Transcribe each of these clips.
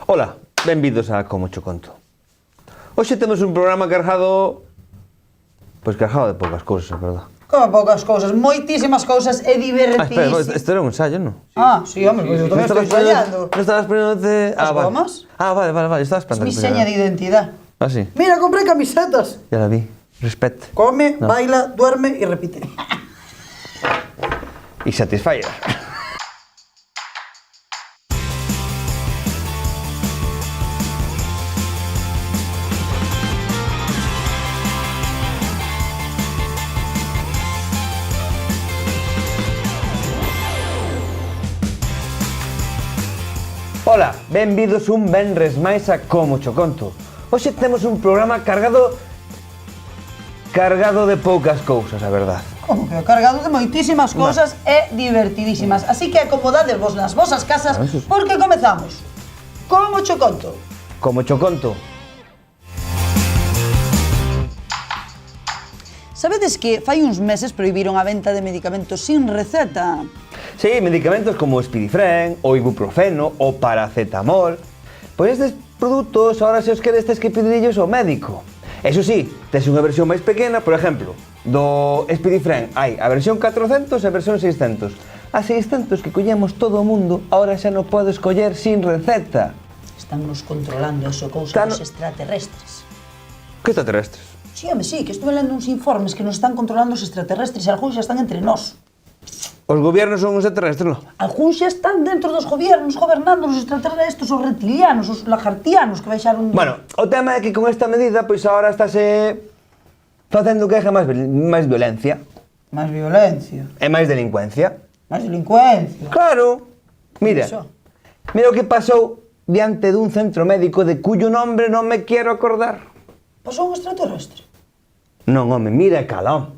Ola, benvidos a Como Cho Conto. Hoxe temos un programa cargado... Pois cargado de poucas cousas, a verdad. Como poucas cousas, moitísimas cousas e divertísimas. Espera, isto era un ensayo, non? Sí, hombre, pois eu tamén estou ensayando. Non estabas poniéndote... As gomas? Vale, estabas Es plantando. mi seña de identidad. Ah, sí? Mira, compré camisetas. Ya la vi. Respect. Come, baila, duerme y repite. Y satisfyer. Ola, benvidos un venres máis a Como Cho Conto. Hoxe temos un programa cargado de poucas cousas, a verdad. Como que cargado de moitísimas cousas e divertidísimas. Así que acomodadevos nas vosas casas porque comezamos. Como Cho Conto. Como Cho Conto. Sabedes que fai uns meses prohibiron a venta de medicamentos sin receta? Sí, medicamentos como o Spidifren, o ibuprofeno, o paracetamol. Pois estes produtos, ahora se os queres tes que pedirllos ao médico. Eso sí, tes unha versión máis pequena, por exemplo, do Spidifren hai a versión 400 e a versión 600. A 600 que collemos todo o mundo, ahora xa non podes coller sin receta. Estánnos controlando eso cousa dos extraterrestres. Que extraterrestres? Sí, home, sí, que estuve lendo uns informes que nos están controlando os extraterrestres e algúns xa están entre nós. Os gobiernos son os extraterrestres, non? Algúns xa están dentro dos gobiernos gobernando os extraterrestres, os reptilianos, os lagartianos que baixaron... Bueno, o tema é que con esta medida, pois agora estáse facendo que haxa máis violencia. Máis violencia. E máis delincuencia. Máis delincuencia. Claro. Mira, Eso. mira o que pasou diante dun centro médico de cuyo nombre non me quero acordar. Pasou un extraterrestre. Non, home, mira e calón.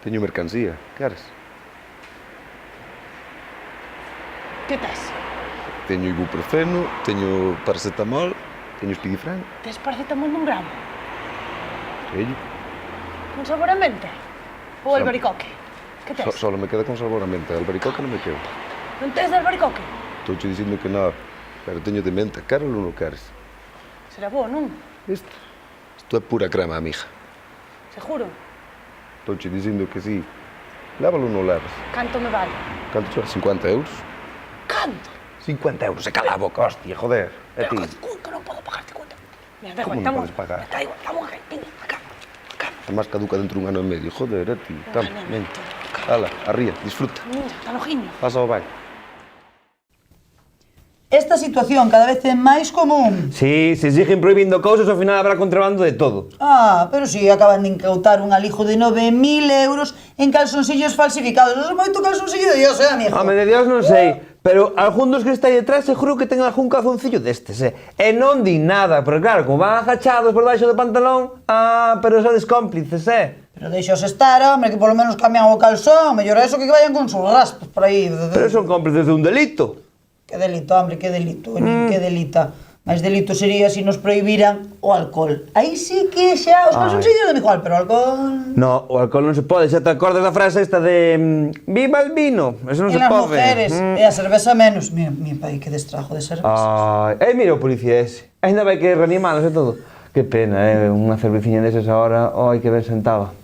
Teño mercancía, queres? Que tes? Teño ibuprofeno, teño paracetamol, teño Spidifren. Tes paracetamol nun gramo? Ello. Con sabor a menta? Ou albaricoque? Que tes? Solo me queda con sabor a menta, albaricoque non me quedo. Non tes de albaricoque? Estou dicindo que non, pero teño de menta, quero ou non queres? Será bo, non? Isto é pura crema, amiga. Seguro? Estou dicindo que sí. Lévalo ou non levas? Canto me vale? Canto xa? 50 euros? Canto? 50 euros, e cala a boca, hostia, joder. E ti? Que non podo pagarte conta. Mira, da Como igual, non podes pagar? Da igual, estamos aquí, venga, acá. Está máis caduca dentro dun ano e medio, joder, a ti. Tam, non, ven. todo. Ala, arría, disfruta. Mira, está no giño. Pasa ao baño. Esta situación cada vez é máis común. Sí, se siguen prohibindo cousas, ao final habrá contrabando de todo. Pero si acaban de incautar un alijo de 9.000 euros en calzoncillos falsificados. Non é moito calzoncillo de Dios, amigo? Home, de Dios non sei, pero algún dos que está aí detrás seguro que ten algún calzoncillo destes, E non di nada, porque claro, como van agachados por baixo do pantalón, pero sodes cómplices, Pero deixos estar, hombre, que polo menos cambian o calzón. Mellor eso que vayan con sus raspas por aí. Pero son cómplices de un delito. Que delito, hombre, que delito, que delita. Mais delito sería se nos prohibiran o alcohol. Aí sí que xa os calzoncillos de igual, pero o alcohol... No, o alcohol non se pode, xa te acordas da frase esta de viva el vino, eso non E se las pode. mujeres, e a cerveza menos. Mira, mi pai, que destrajo de cerveza. Mira o policía ese, ainda vai que reanimalos e todo. Que pena, unha cerveciña desas ahora, que ben sentaba.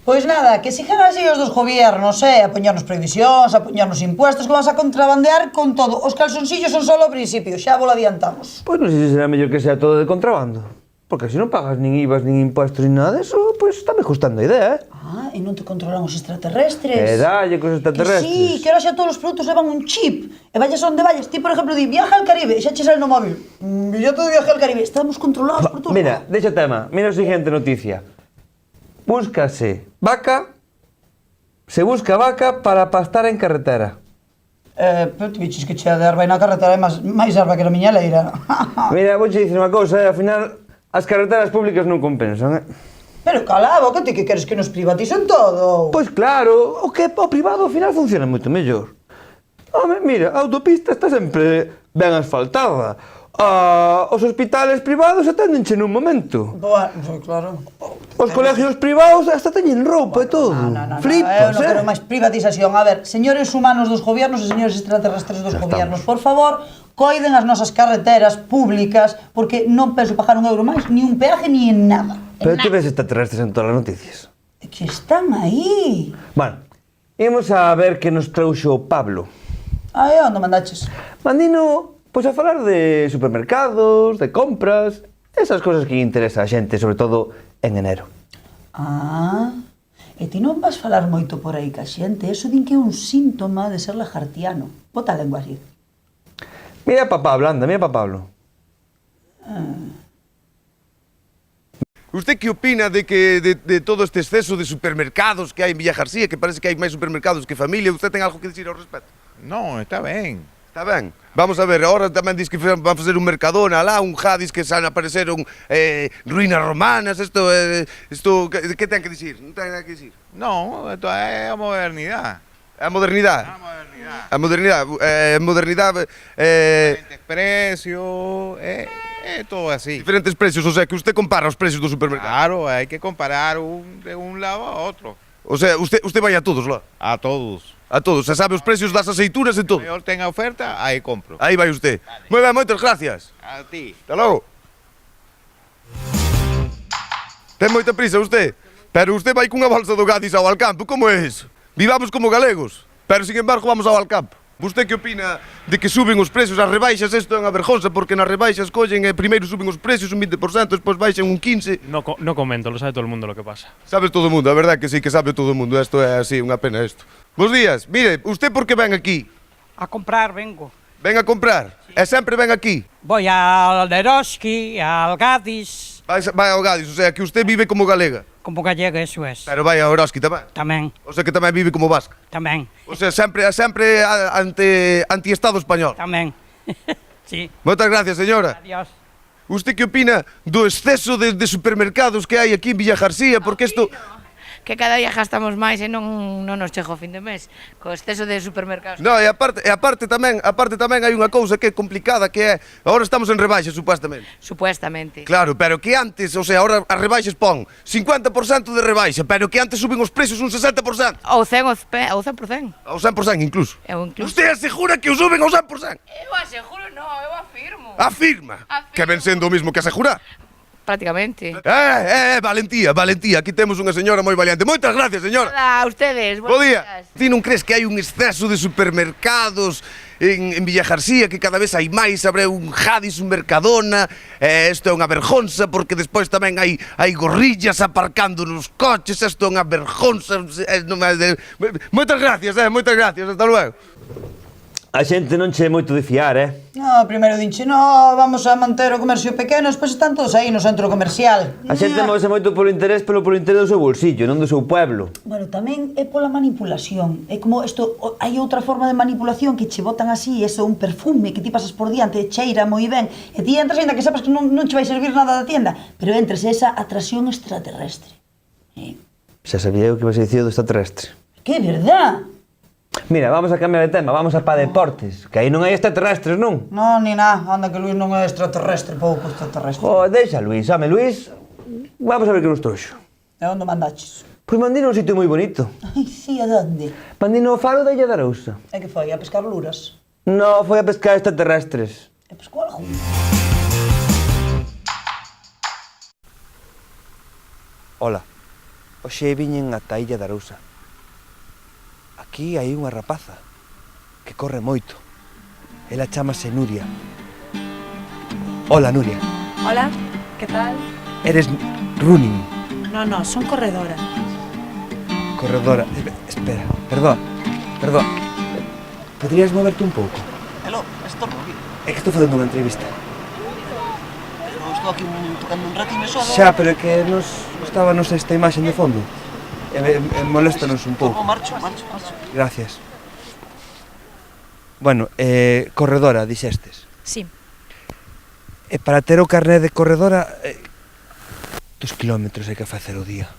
Pois nada, que sigan así os dos gobiernos, a poñernos prohibicións, a poñernos impuestos, que vas a contrabandear con todo. Os calzoncillos son solo o principio, xa vos adiantamos. Pois non sei se será mellor que sea todo de contrabando. Porque se non pagas nin IVAs, nin impuestos, nin nada deso, pois está me gustando a idea, E non te controlan os extraterrestres. Dalle cos extraterrestres. Que sí, que ahora xa todos os produtos levan un chip. E vayas onde vayas, ti, por exemplo, di viaja al Caribe, e xa che sale no móvil. Billete de viaje al Caribe, estamos controlados por todos. Mira, deixa o tema, mira a siguiente noticia. Búscase vaca, se busca vaca para pastar en carretera. Pero te biches que che a de arba na carretera é máis arba que na miña leira. Mira, vou dicir unha cousa, ao final as carreteras públicas non compensan, Pero cala a boca, ti que queres que nos privaticen todo? Pois claro, o privado ao final funciona moito mellor. Home, mira, a autopista está sempre ben asfaltada. Os hospitales privados aténdenche nun momento. Bueno, claro. Os colegios privados hasta teñen roupa e todo. Flipas, eu non quero máis privatización. A ver, señores humanos dos gobiernos e señores extraterrestres dos gobiernos, por favor, coiden as nosas carreteras públicas, porque non penso pagar un euro máis, ni un peaje, ni en nada. Pero te ves extraterrestres en todas as noticias. É que están aí. Bueno, imos a ver que nos trouxo Pablo. Ai, onde mandaches? Mandino, pois a falar de supermercados, de compras, esas cosas que interesa a xente, sobre todo en enero. Ah, e ti non vas falar moito por aí ca xente, eso din que é un síntoma de ser lagartiano. Bota a lengua así. Mira pa Pablo, anda, mira pa Pablo. ¿Usted qué opina de todo este exceso de supermercados que hay en Villa García, que parece que hay más supermercados que familia? ¿Usted tiene algo que decir al respecto? No, está ben. Está ben. Vamos a ver, ahora tamén dis que van a facer un Mercadona lá, un Jadis que xa apareceron ruínas romanas, isto, que ten que dicir? Non ten nada que dicir. No, esto es modernidad. A modernidade. A modernidade, Diferentes precios, es todo así. diferentes precios, o sea, que usted compara os precios do supermercado. Claro, hay que comparar de un lado a otro. O sea, usted vai a todos lá. A todos. A todos, se sabe os precios das aceitunas e todo. Mejor tenga oferta, ahí compro. Aí vai usted. Moi ben, moitas gracias. A ti. Hasta logo. Ten moita prisa usted, pero usted vai cunha bolsa do Gadis ao Alcampo, como é iso? Vivamos como galegos, pero sin embargo vamos ao Alcampo. Usted que opina de que suben os precios, as rebaixas, isto é unha vergonza, porque nas rebaixas collen primeiro suben os precios un 20%, despois baixan un 15%. No comento, lo sabe todo el mundo lo que pasa. Sabe todo o mundo, a verdade que sí, que sabe todo o mundo, isto é así, unha pena isto. Bos días, mire, usted por que ven aquí? A comprar vengo. Ven a comprar? E sempre ven aquí? Voy al Leroski, al Gadis, Vai ao Gadis, o sea, que usted vive como galega, como gallega, eso es. pero vai ao Eroski tamén. Tamén, O sea, que tamén vive como vasca. tamén, O sea, sempre anti-Estado español. tamén. Sí, Moitas gracias, señora. adiós. Usted que opina do exceso de supermercados que hai aquí en Villa García? Porque isto... Que cada día gastamos máis e non nos chega o fin de mes co exceso de supermercados. No, e aparte tamén hai unha cousa que é complicada, que é... Agora estamos en rebaixas, supostamente. Supuestamente. Claro, pero que antes, o sea, ahora as rebaixas pon 50% de rebaixa, pero que antes suben os precios un 60%. Ou 100%. Ao 100% incluso. Eu incluso. Usted asegura que o suben ao 100%? Eu aseguro, non, eu afirmo. Afirma. Que ven sendo o mismo que asegurar. Prácticamente. Valentía. Aquí temos unha señora moi valiente. Moitas gracias, señora. Nada, a ustedes. Bo buenos día. días. Ti non crees que hai un exceso de supermercados en Villa García, que cada vez hai máis, abre un Jadis, un Mercadona, isto é unha vergonza, porque despois tamén hai gorrillas aparcando nos coches, isto é unha vergonza. Moitas gracias, hasta luego. A xente non che é moito de fiar, No, primeiro dinche, no, vamos a manter o comercio pequeno, despois están todos aí no centro comercial. A xente move moito polo interés do seu bolsillo, non do seu pueblo. Bueno, tamén é pola manipulación. É como isto, hai outra forma de manipulación que che botan así, eso, un perfume que ti pasas por diante, cheira moi ben, e ti entras ainda que sepas que non che vai servir nada da tienda, pero entras esa atracción extraterrestre. Xa sabía eu que ibas a dicir do extraterrestre. Que verdad? Mira, vamos a cambiar de tema, vamos a pa deportes, que aí non hai extraterrestres, non? Non, ni nada, anda que Luis non é extraterrestre, pouco extraterrestre. Deixa Luis, Luis, vamos a ver que nos trouxo. E onde mandaches? Pois mandino un sitio moi bonito. Ai, sí, a donde? Mandino o faro da Illa de Arousa. É que foi, a pescar luras? No, foi a pescar extraterrestres. E pescou algo? Ola, hoxe viñen ata a Illa de Arousa. Aquí hai unha rapaza que corre moito. Ela chámase Nuria. Hola, Nuria. Hola, ¿qué tal? Eres running. No, son corredora. Corredora. Espera, perdón. Podrías moverte un pouco? Hello, estou aquí. É que estou facendo unha entrevista. Estou aquí tocando un ratiño só. Xa, pero é que nos gustábanos esta imaxe de fondo. Moléstanos un pouco. Marcho. Gracias. Bueno, corredora, dixestes. Sí. E para ter o carné de corredora, 2 kilómetros hai que facer o día.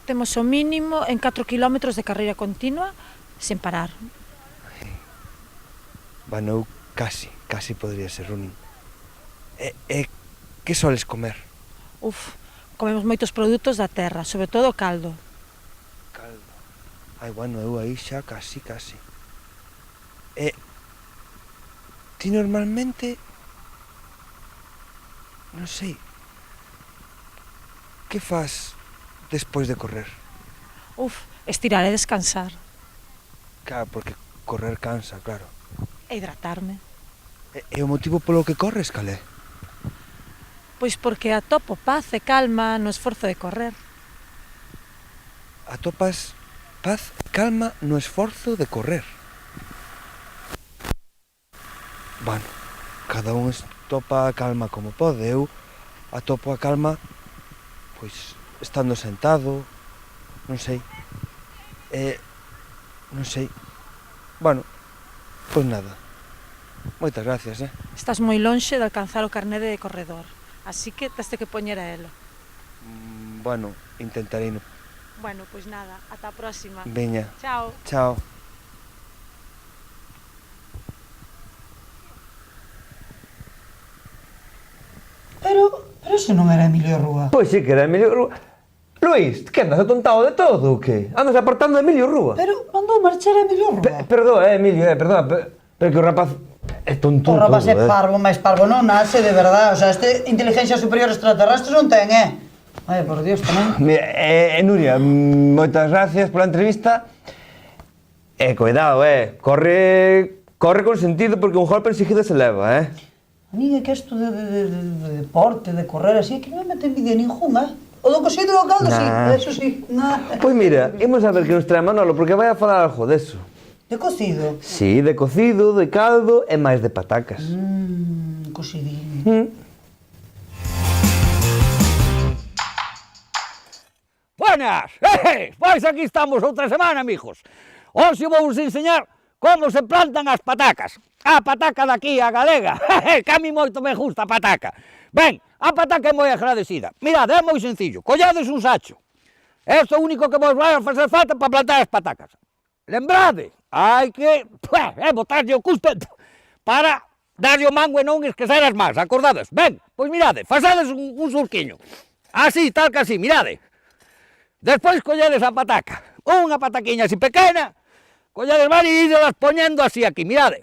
Temos o mínimo en 4 kilómetros de carreira continua, sen parar. Bueno, eu casi podría ser running. Que soles comer? Comemos moitos produtos da terra, sobre todo caldo. Caldo. Ai, bueno, eu aí xa casi. Ti normalmente... Non sei... Que fas despois de correr? Estirar e descansar. Claro, porque correr cansa, claro. E hidratarme. E o motivo polo que corres, cal é? Pois porque atopo paz e calma no esforzo de correr. Atopas paz e calma no esforzo de correr. Bueno, cada un atopa a calma como pode. Eu atopo a calma, pois, estando sentado, non sei. Non sei. Bueno, pois nada. Moitas gracias, Estás moi lonxe de alcanzar o carné de corredor, así que teste que poñer a elo. Bueno, intentarei. Bueno, pois nada, ata a próxima. Veña. Chao. Chao. Pero ese non era Emilio Rúa. Pois sí que era Emilio Rúa. Luís, que andas atontado de todo ou que? Andas apartando a Emilio Rúa? Pero mandou marchar a Emilio Rúa. Perdoa, Emilio, perdona, pero que o rapaz é tonto O rapaz é todo, parvo, máis parvo non nace, de verdade. O sea, inteligencia superior extraterrestre non ten, Ai, por Dios, tamén. Mira, Nuria, moitas gracias pola entrevista. Cuidado, corre con sentido porque un golpe enseguida se leva, A mí é que isto de deporte, de correr así, que non me mete envidia ninguna, O do cocido do caldo, sí, eso sí. Pois mira, imos a ver que nos trae Manolo, porque vai a falar algo deso. De cocido? Sí, de cocido, de caldo e máis de patacas. Cocidinho. Buenas! Pois aquí estamos outra semana, amigos. Hoxe vou vos enseñar como se plantan as patacas. A pataca daqui, a galega, que a mí moito me gusta a pataca. Ben, a pataca é moi agradecida. Mirad, é moi sencillo. Collades un sacho. Isto é o único que vos vai a facer falta para plantar as patacas. Lembrade, hai que botarlle o cuspe para darlle o mango e non esquecer as más, acordades? Ben, pois mirade, fasades un surquiño. Así, tal que así, mirade. Despois colledes a pataca, unha pataquiña así pequena, colledes van e ides poñendo así aquí, mirade.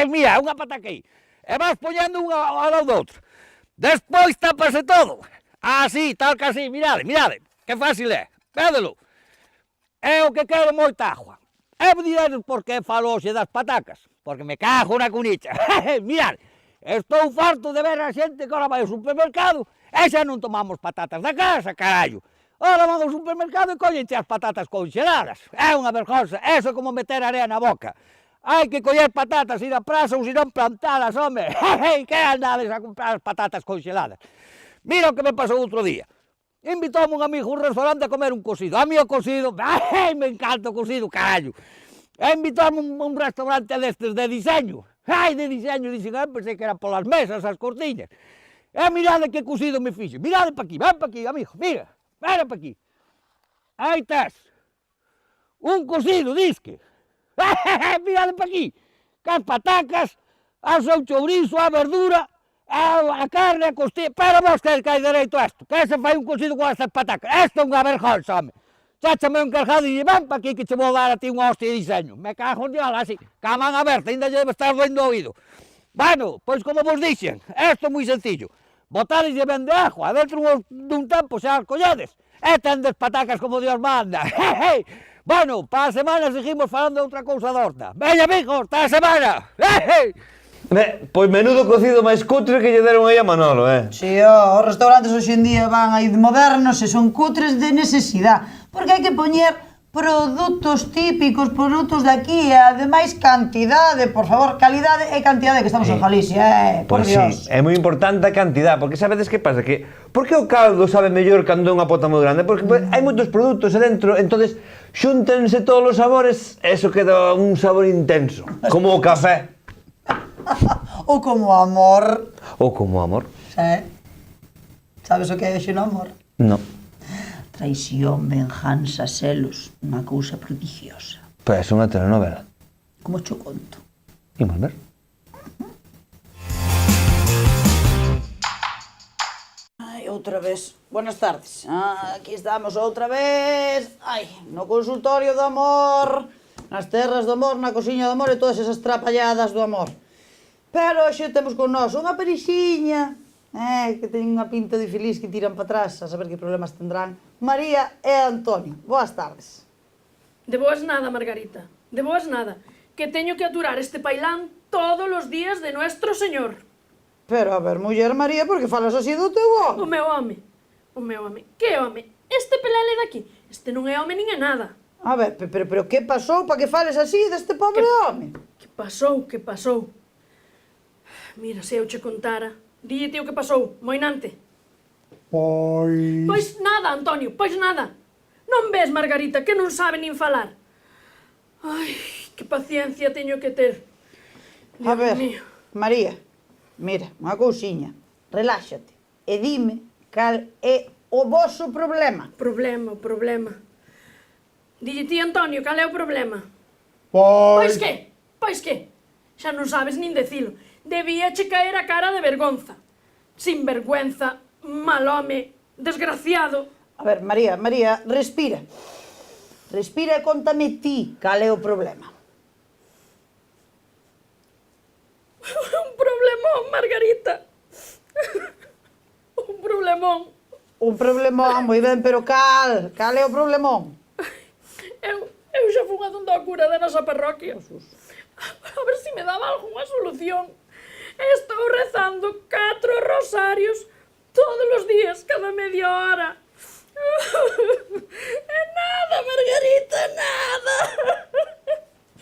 Mira, unha pataca aí. E vas poñendo unha ao lado do outro. Despois tapase todo. Así, tal que así, mirade, mirade. Que fácil é. Védelo. É o que quero moita agua. E diredes por que falo hoxe das patacas. Porque me cago na cunicha. Mirade, estou farto de ver a xente que ahora vai ao supermercado e xa non tomamos patatas da casa, carallo. Ahora van ao supermercado e collenche as patatas congeladas. É unha vergonza. Eso é como meter area na boca. Hai que coller patatas, ir a praza ou senón plantadas, home. Que andades a comprar as patatas congeladas? Mira o que me pasou outro día. Invitoume un amigo a un restaurante a comer un cocido. A mí o cocido, me encanta o cocido, carallo. E invitoume a un restaurante destes de diseño. De diseño, dixen, pensei que era polas mesas, as cortiñas. E mirade que cocido me fixe. Mirade pa aquí, ven pa aquí, amigo, mira. Ven pa aquí. Aí estás. Un cocido, disque. Mirade pa aquí, que as patacas, o seu chourizo, a verdura, a carne, a costilla, pero vos que hai dereito a isto, que se fai un cocido con estas patacas, isto é unha vergonza, home. Cháchame un encargado e ven pa aquí que che vou dar a ti unha hostia de diseño, me cago en Dios, así, ca man aberta, ainda lle debe estar doendo o oído. Bueno, pois como vos dixen, isto é moi sencillo, botares ben de agua, dentro dun tempo xa as colledes, e tendes patacas como Dios manda. Bueno, para a semana seguimos falando de outra cousa da horta. Veña, amigos, hasta a semana! Pois menudo cocido máis cutre que lle deron aí a Manolo, Si, os restaurantes hoxe en día van aí de modernos e son cutres de necesidade, porque hai que poñer produtos típicos, produtos de aquí, e ademais cantidade, por favor, calidade e cantidade, que estamos en Galicia, por Dios. Sí, é moi importante a cantidad, porque sabedes que pasa, que por que o caldo sabe mellor cando é unha pota moi grande? Porque hai moitos produtos dentro, entonces xúntense todos os sabores, eso queda un sabor intenso, como o café. Ou como amor. Ou como amor. Sabes o que é xeno amor? Non. Traición, venjanza, celos, unha cousa prodigiosa. Pois é unha telenovela. Como cho conto? Imos ver. outra vez. Buenas tardes. Aquí estamos outra vez. Ai, no consultorio do amor, nas terras do amor, na cosiña do amor e todas esas trapalladas do amor. Pero hoxe temos con nós unha perixiña, que ten unha pinta de feliz que tiran para atrás, a saber que problemas tendrán. María e Antonio. Boas tardes. De boas nada, Margarita. De boas nada. Que teño que aturar este pailán todos os días de Nuestro Señor. Pero, a ver, muller María, por que falas así do teu home? O meu home. O meu home. Que home? Este pelele daqui. Este non é home nin é nada. A ver, pero que pasou para que fales así deste pobre home? Que pasou, que pasou. Mira, se eu che contara. Dille tío que pasou, moinante. Pois nada, Antonio, pois nada. Non ves, Margarita, que non sabe nin falar. Ai, que paciencia teño que ter. A ver, María, mira, unha cousiña, reláxate e dime cal é o voso problema. Problema. Dille ti, Antonio, cal é o problema? Pois que? Xa non sabes nin decilo. Debía che caer a cara de vergonza. Sin vergüenza, mal home, desgraciado. A ver, María, respira. Respira e contame ti cal é o problema. Un problemón, Margarita. Un problemón. Un problemón, moi ben, pero cal é o problemón? Eu xa fun a donde a cura da nosa parroquia. A ver se me daba algunha solución. Estou rezando 4 rosarios todos os días, cada media hora. E nada, Margarita, nada.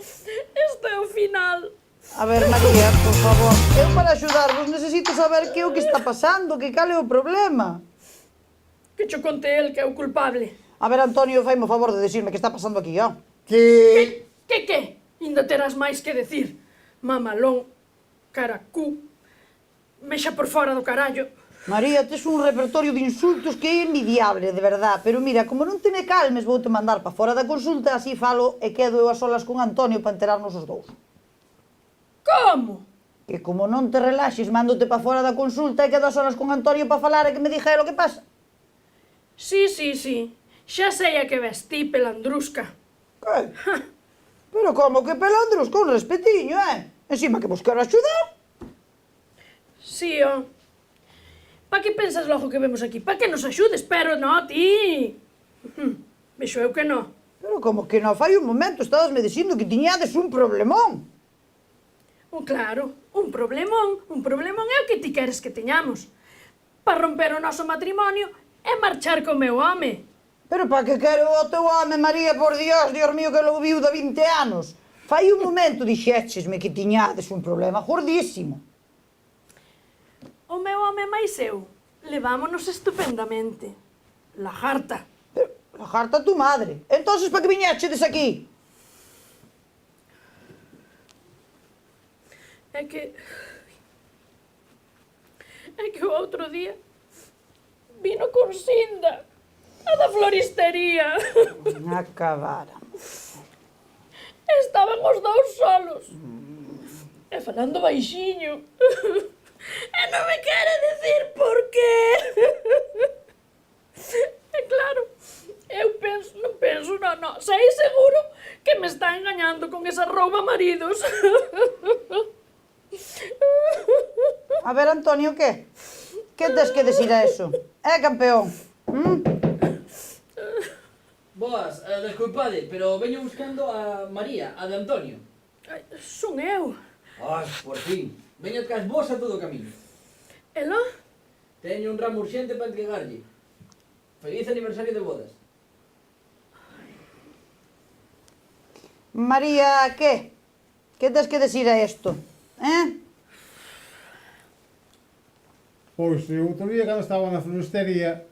Este é o final. A ver, María, por favor, eu para axudarvos necesito saber que é o que está pasando, que cal é o problema. Que cho conte el que é o culpable. A ver, Antonio, faime o favor de decirme que está pasando aquí, ó. Que? Inda terás máis que decir. Mamalón, caracú, mexa por fora do carallo. María, tes un repertorio de insultos que é envidiable, de verdad. Pero mira, como non te me calmes, vou te mandar para fora da consulta, así falo e quedo eu a solas con Antonio para enterarnos os dous. Como? Que como non te relaxes, mándote para fora da consulta e quedo a solas con Antonio para falar e que me diga el o que pasa. Sí. Xa sei a que ves ti, pelandrusca. Que? Pero como que pelandros? Con respetiño, Encima que vos quero axudar. Sí, ó. Pa que pensas logo que vemos aquí? Pa que nos axudes? Pero no, ti. Vexo eu que no. Pero como que non? Fai un momento estabasme dicindo que tiñades un problemón. Claro, un problemón é o que ti queres que teñamos. Para romper o noso matrimonio e marchar co meu home. Pero para que quero o teu home, María, por Dios mío, que lo viu de 20 anos? Fai un momento dixéchesme que tiñades un problema gordísimo. O meu home máis eu levámonos estupendamente. Lagarta. Pero, lagarta tu madre. Entonces, para que viñechedes aquí? É que o outro día vino con Sinda, a da floristería. Acabaran. Estaban os dous solos. E falando baixiño. E non me quere decir por qué. E claro, eu non, sei seguro que me está engañando con esa rouba maridos. A ver, Antonio, que? Que tes que decir a eso? Campeón? Boas, desculpade, pero veño buscando a María, a de Antonio. Son eu. Por fin. Veño tras vos a todo o camiño. Ela? Teño un ramo urxente para entregarlle. Feliz aniversario de bodas. María, que? Que tes que decir a esto? Pois, o outro día, cando estaba na floristería,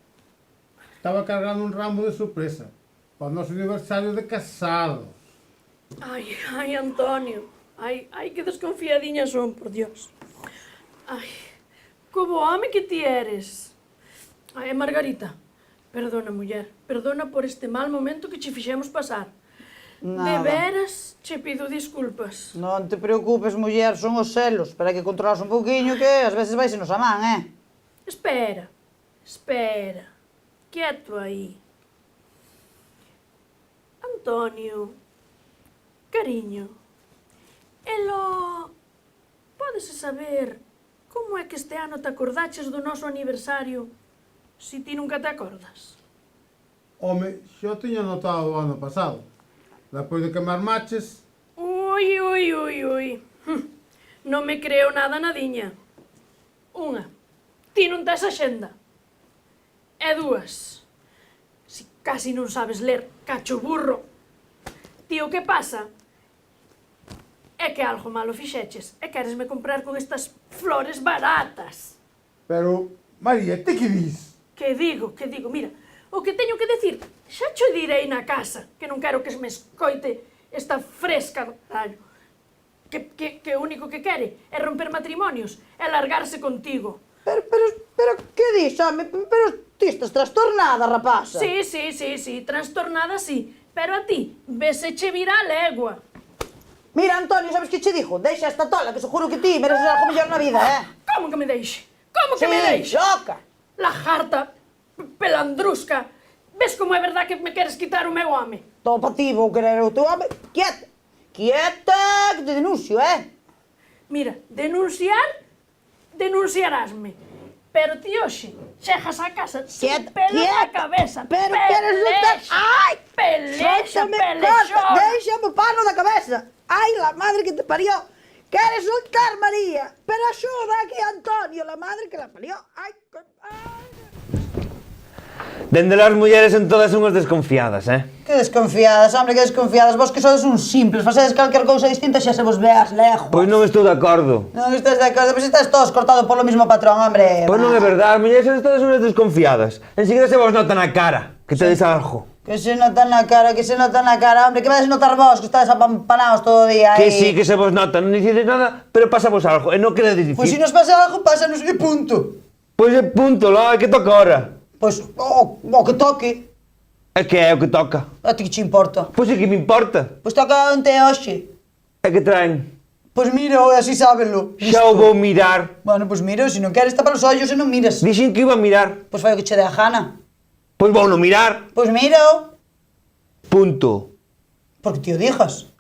estaba cargando un ramo de sorpresa para o noso aniversario de casados. Ai, Antonio. Ai, que desconfiadiñas son, por Dios. Ai, como home que ti eres. Ai, Margarita, perdona, muller, perdona por este mal momento que che fixemos pasar. Nada. De veras, che pido disculpas. Non te preocupes, muller, son os celos. Para que controlas un pouquiño que ás veces vai se nos a man, Espera, Espera, quieto aí. Antonio, cariño, elo... Pódese saber como é que este ano te acordaches do noso aniversario se ti nunca te acordas? Home, xa tiña notado o ano pasado. Depois de que me armaches, Ui. Non me creo nada nadiña. Unha, ti non tes axenda. E dúas, si casi non sabes ler, cacho burro. Ti, o que pasa é que algo malo fixeches e queresme comprar con estas flores baratas. pero, María, ti que dis? Que digo, mira, o que teño que decir, xa cho direi na casa, que non quero que me escoite esta fresca do carallo, que o único que quere é romper matrimonios e largarse contigo. Pero, que dis, home? Pero ti estás trastornada, rapaza. Sí, trastornada sí, pero a ti, veseche vira a legua. Mira, Antonio, sabes que che digo? Deixa esta tola, que seguro que ti mereces algo mellor na vida, Como que me deixe? Como que me deixe? Loca. La jarta, pelandrusca. Ves como é verdad que me queres quitar o meu home? Todo pa ti, vou querer o teu home. Quieta, que te denuncio, Mira, denunciarásme. Pero ti hoxe chegas a casa sin pelo na cabeza. Pero queres lutar... Ai! Pelexa, Deixame o pano da cabeza. Ai, la madre que te parió. Queres soltar, María. Pero axuda aquí a Antonio, la madre que la parió. Ai, Dende las mulleres en todas unhas desconfiadas, Que desconfiadas, hombre, que desconfiadas. Vos que sodes uns simples, facedes calquer cousa distinta xa se vos veas lejos. Pois non estou de acordo. Non estás de acordo, pois estás todos cortados polo mismo patrón, hombre. Pois non é verdade, as mulleres son todas unhas desconfiadas. Enseguida se vos nota na cara que tedes algo. Que se nota na cara, hombre. Que vais notar vos, que estades apampanados todo o día aí. Que sí, que se vos nota, non dicides nada, pero pasamos algo, e non queredes dicir. Pois se nos pasa algo, pásanos e punto. Pois é punto, lá, que toca ahora? Pois, o que toque. É que é o que toca. A ti que che importa? Pois é que me importa. Pois toca onte é hoxe. É que traen. Pois mira, así sábelo. Xa o vou mirar. Bueno, pois mira, se non queres tapar os ollos e non miras. Dixen que iba a mirar. Pois fai o que che dé a gana. Pois vou non mirar. Pois mira. Punto. Porque ti o dijas.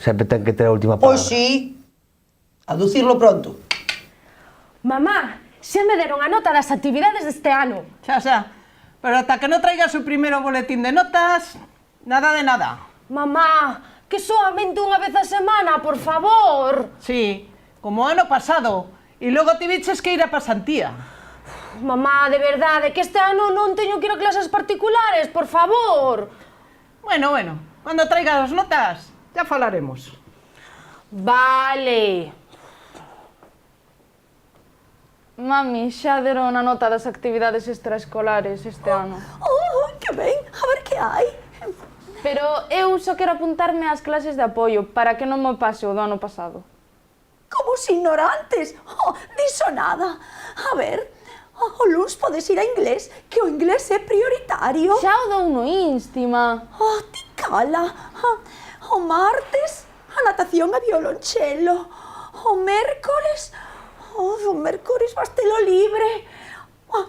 Sempre ten que ter a última palabra. Pois sí. A dicirlo pronto. Mamá, xa me deron a nota das actividades deste ano. Xa. Pero ata que non traigas o primeiro boletín de notas, nada de nada. Mamá, que solamente unha vez a semana, por favor. Sí, como ano pasado. E logo te viches que ir a pasantía. Mamá, de verdade, que este ano non teño que ir a clases particulares, por favor. Bueno, cando traigas as notas, ya falaremos. Vale. Mami, xa deron a nota das actividades extraescolares este ano. Que ben, a ver que hai. Pero eu só quero apuntarme ás clases de apoio para que non me pase o do ano pasado. Como os ignorantes. Diso nada. A ver, o luns podes ir a inglés, que o inglés é prioritario. Xa o dou no Instima. Ti cala. O martes, a natación e violonchelo. O mércores... o mércores bastelo libre.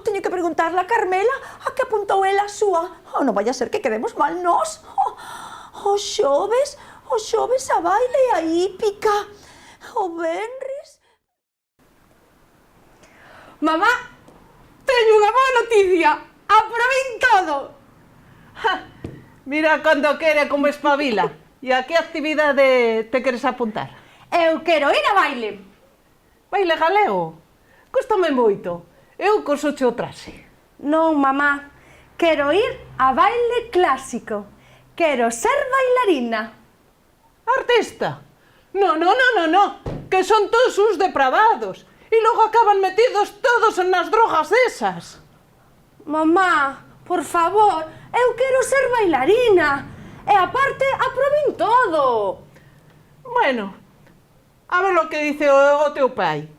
Teño que preguntarle a Carmela a que apuntou ela a súa. Non vai a ser que quedemos mal nós. O xoves a baile e a hípica. O venres... Mamá, teño unha boa noticia. Aprobín todo. Mira cando quere como espabila. E a que actividade te queres apuntar? Eu quero ir a baile. Baile galego? Cústame moito. Eu cosoche o traxe. Non, mamá. Quero ir a baile clásico. Quero ser bailarina. Artista? No, que son todos uns depravados. E logo acaban metidos todos nas drogas esas. Mamá, por favor, eu quero ser bailarina. E aparte, aprobín todo. Bueno, a ver lo que dice o teu pai.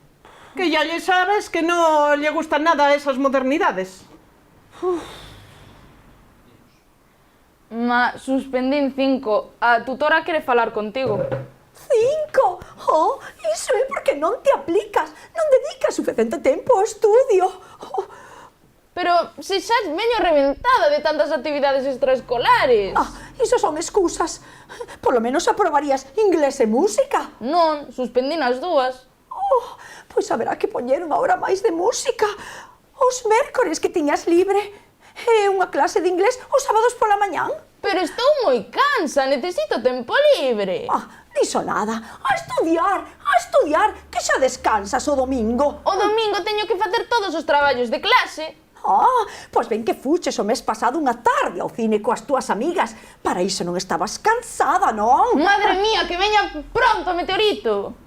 Que ya lle sabes que non lle gustan nada esas modernidades. Ma, suspendín 5. A tutora quere falar contigo. 5? Iso é porque non te aplicas. Non dedicas suficiente tempo ao estudio. Pero se xa veño reventada de tantas actividades extraescolares. Iso son excusas. Polo menos aprobarías inglés e música. Non, suspendín as dúas. Pois haberá que poñer unha hora máis de música. Os mércores que tiñas libre. E unha clase de inglés os sábados pola mañán. Pero estou moi cansa, necesito tempo libre. Diso nada. A estudiar, que xa descansas o domingo. O domingo teño que facer todos os traballos de clase. Pois ben que fuches o mes pasado unha tarde ao cine coas túas amigas. Para iso non estabas cansada, non? Madre mía, que veña pronto o meteorito.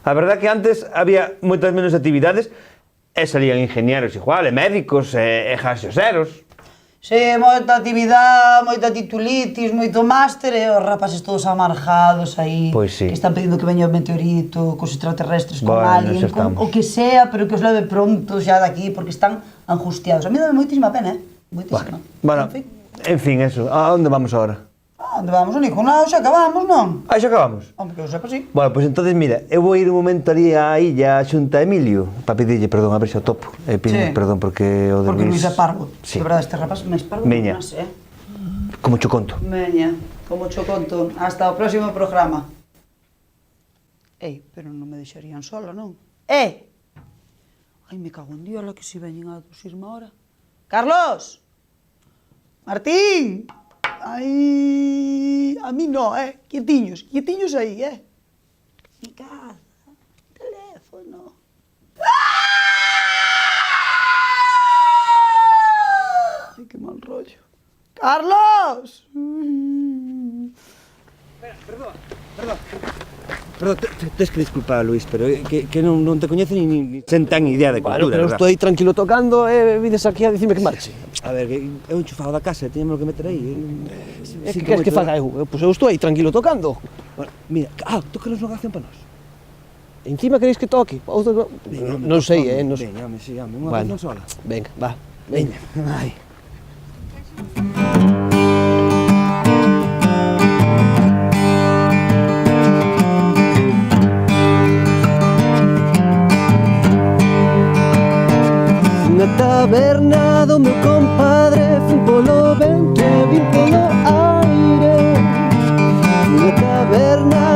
A verdade que antes había moitas menos actividades e salían ingenieros igual, e médicos, e gaseoseros. Sí, moita actividade, moita titulitis, moito máster e os rapaces todos amargados aí. Pois sí. Que están pedindo que veña o meteorito, cos extraterrestres, con Bueno, alien, con o que sea, pero que os leve pronto xa daqui, porque están angustiados. A mí dame moitísima pena, moitísima. Bueno, en fin, eso. A onde vamos ahora? Onde vamos? A ningún lado, xa acabamos, non? Xa acabamos? Hombre, que eu sepa, sí. Bueno, pois entonces mira, eu vou ir un momento ali á illa xunta a Emilio para pedirlle perdón, a ver se o topo. Pedirlle perdón porque o de Porque Luis é parvo. Sí. De verdade, este rapaz máis parvo Meña. non sei, Como cho conto. Meña, como cho conto. Hasta o próximo programa. Ei, pero non me deixarían sola, non? Ai, me cago en Dios, la que si veñen a dosirme ahora. Carlos! Martín! Ai, a mí no, quietiños aí, Mi casa, teléfono. Ai, que mal rollo. Carlos! Perdón, tens que disculpar, Luis, pero que non te coñece ni ten tan idea de cultura, pero estou aí tranquilo tocando e vides aquí a dicirme que marche. A ver, que é un chufado da casa, teñamos que meter aí. Que queres que faga eu? Pois eu estou aí tranquilo tocando. Bueno, mira, tócanos unha canción para nós. Encima queréis que toque? Non sei, non sei. Veña, unha canción sola. Venga, va. Veña, vai. Na taberna do meu compadre fun polo vento e vin polo aire. Na taberna